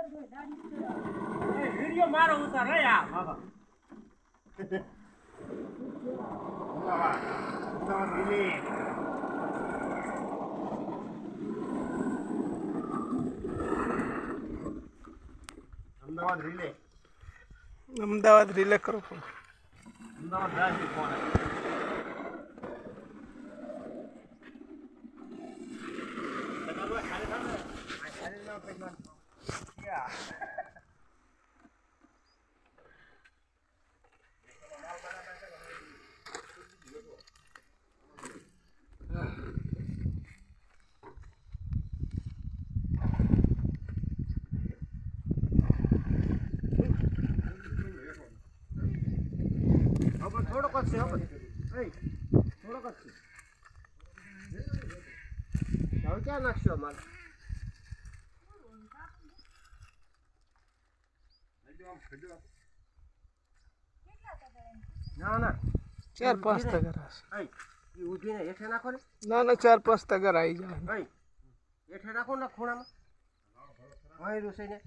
video मारो उतार रे यार बाबा અમદાવાદ રીલે અમદાવાદ રીલે કરો અમદાવાદ જાય કોણ થોડો કરશે હવે થોડો કરશે હવે ક્યાં નાખશો અમારે ના ના 4-5 તગર હશે એ ઉધીને હેઠે નાખો ને ના ના 4-5 તગર આવી જાય હેઠે નાખો ને ખૂણામાં વાયરું છે ને